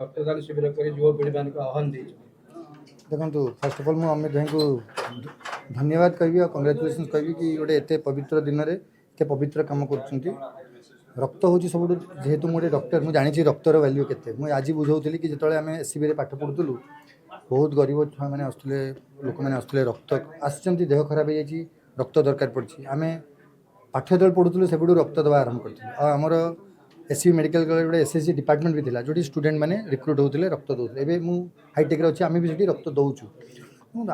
रक्तदान शिविर कर युवपीढ़ी मान आह्वान दे देखो फास्ट अफ अल मुझे अमित भाई को धन्यवाद कहि और कंग्रेचुलेसन कहि कि गोटे एत पवित्र दिन में एत पवित्र कम कर रक्त हूँ सब जेहेतु मुझे डॉक्टर मुझे जानी रक्तर वैल्यू के मुझे आज बुझाऊली कि जो आम एससीबी पाठ पढ़ुलु बहुत गरीब छुआ मैंने आसुले लोक मैंने आसुले रक्त आसुँच देह खराब हो जाए रक्त दरकार पड़ी आम पाठ जो पढ़ुलु से रक्त दवा आरंभ कर आमर एससीबी मेडिकल कॉलेज गोटे एसएससी डिपार्टमेंट भी था जो स्टूडेंट मैंने रिक्रुट होते रक्त दौते एवं मुझ हाईटेक अच्छे आम भी रक्त दौचु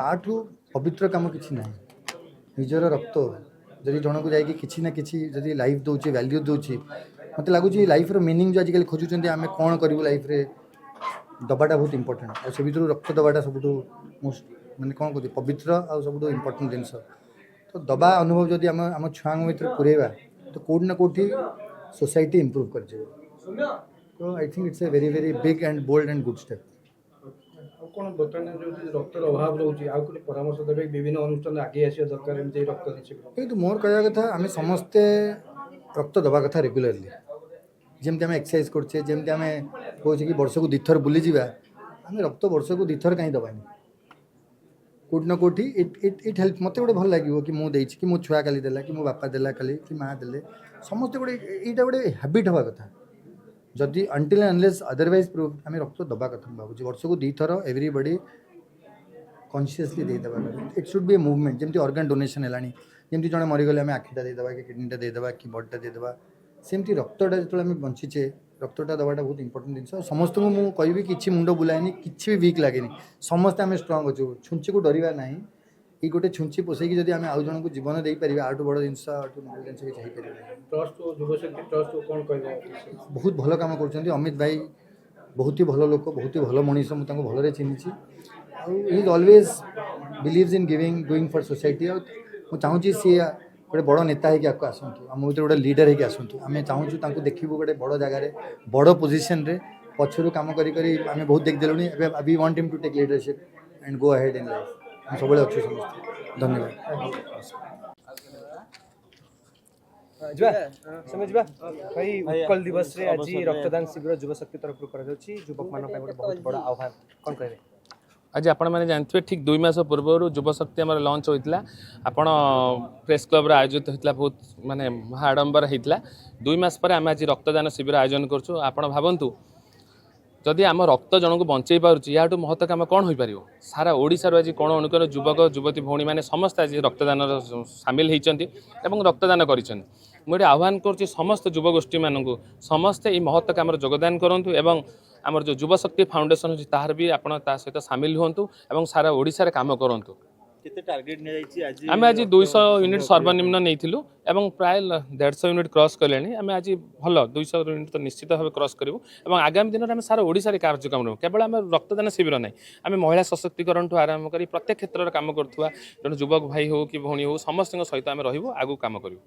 आठू पवित्र कम कि ना निजर रक्त जदि जन को जाकि किसी ना किसी जदि लाइफ दूचे वैल्यू दूची मत लगुच लाइफ मीनिंग जो आजिकल खोजुं आम कौन करूँ लाइफ रे दबाटा बहुत इंपोर्टेंट और से भर रक्त दबाटा सब मोस्ट मैंने कौन कहते पवित्र और सब इंपोर्टेंट जिनस तो दबा अनुभव जदि आम छुआ भर पुरेवा तो कौटि ना कौटि सोसाइटी इम्प्रूव कर तो I think it's a very very big and bold and good step कौन बर्तमान जो रक्तर अभाव रोचे आउ कोई परामर्श देवे विभिन्न अनुष्ठान आगे आसा दरकार एमती रक्तदान शिविर ये मोर कह कथा आम समस्ते रक्त दबा कथा रेगुलरली जमती आम एक्सरसाइज करछे जमती आम कहे कि वर्ष को दुईथर बुली जावा आम रक्त वर्ष को दुईथर कहीं दबानी कौटि ना कौटि इट हेल्प मत गोटे भल लगे कि मुझे कि मो छुआ काली देला कि मो बापा देला काली कि माँ देले समस्ते गोटे यहाँ गोटे हैबिट हवा कथा जदि अंटिल अनलेस अदरवाइज प्रूव आम रक्त दबा कथा भावुँ वर्ष को दुईथर एवरीबडी कॉन्शियसली देदेवा it should be a movement जमी ऑर्गन डोनेशन है जमी जड़े मरीगले आम आखिटा देदेवा कि किडनीटा देदेवा कि बडीटा देदेवा सेमती रक्तटा जो आम बंचीचे रक्तटा दबाटा बहुत इंपोर्टेंट जिन समस्त को मुझे कहि कि मुंड बुलाएनि कि भी वीक लगे समस्ते आम स्ट्रंग अच्छु छुंची को डरवा ना ये गोटे छुंची पोसैकी जब आम आउ जन को जीवन दे पार आठू बड़ जिन किसी ट्रस्ट युवशक्ति ट्रस्ट कौन कह बहुत भल कम कर अमित भाई बहुत ही भल लोक बहुत ही भल मनीष मुझे भलरे चिन्ही ही always believes in giving doing for society और मुझे चाहूँगी सी गोटे बड़ नेता होगी आपको आसतु आम भर गोटे लीडर होगी आसतु आम चाहूँ देखू गोटे बड़ जगार बड़ पोजिशन रे पछरू कम करी आम बहुत देखदेलु we want him to take leadership and go ahead in life हम सब अच्छे समस्त धन्यवाद भाई उत्कल दिवस रे आज रक्तदान शिविर युवशक्ति तरफ कर युवक मान बहुत बड़ा आह्वान कौन कहे आज आपण मैंने जानते ठीक 2 मास पूर्व युवशक्ति आम लंच होता आपण प्रेस क्लब आयोजित होता बहुत माने महाआडंबर होता 2 मास पर आम आज रक्तदान शिविर आयोजन करूँ आपण भावतु जदि आम रक्त जन को बंचई पार्टी या महत्व काम कौन हो पार सारा ओडिशार आज कौन अनुकर युवक युवती भौणी मैंने समस्त आज रक्तदान सामिल होती रक्तदान कर मुझे आह्वान करुँच समस्त युवगोष्ठी मानू समस्ते ये महत्व काम योगदान करूँ एवं आमर जो युवशक्ति फाउंडेशन अच्छी तार भी आपड़ सहित सामिल हूँ और सारा ओडिशा काम करूँ आम आज 200 यूनिट सर्वनिम्न नहीं एवं प्राय 150 यूनिट क्रॉस कले आम आज भल 200 यूनिट तो निश्चित भाव क्रॉस करूँ और आगामी दिन में आम सारा ओडिशा कार्यक्रम रहूँ केवल आम रक्तदान शिविर ना आम महिला सशक्तिकरण आरंभ कर प्रत्येक क्षेत्र में कम करुवा जन युवक भाई हो कि भौणी हो समस्त सहित आम रही आगू काम करूँ।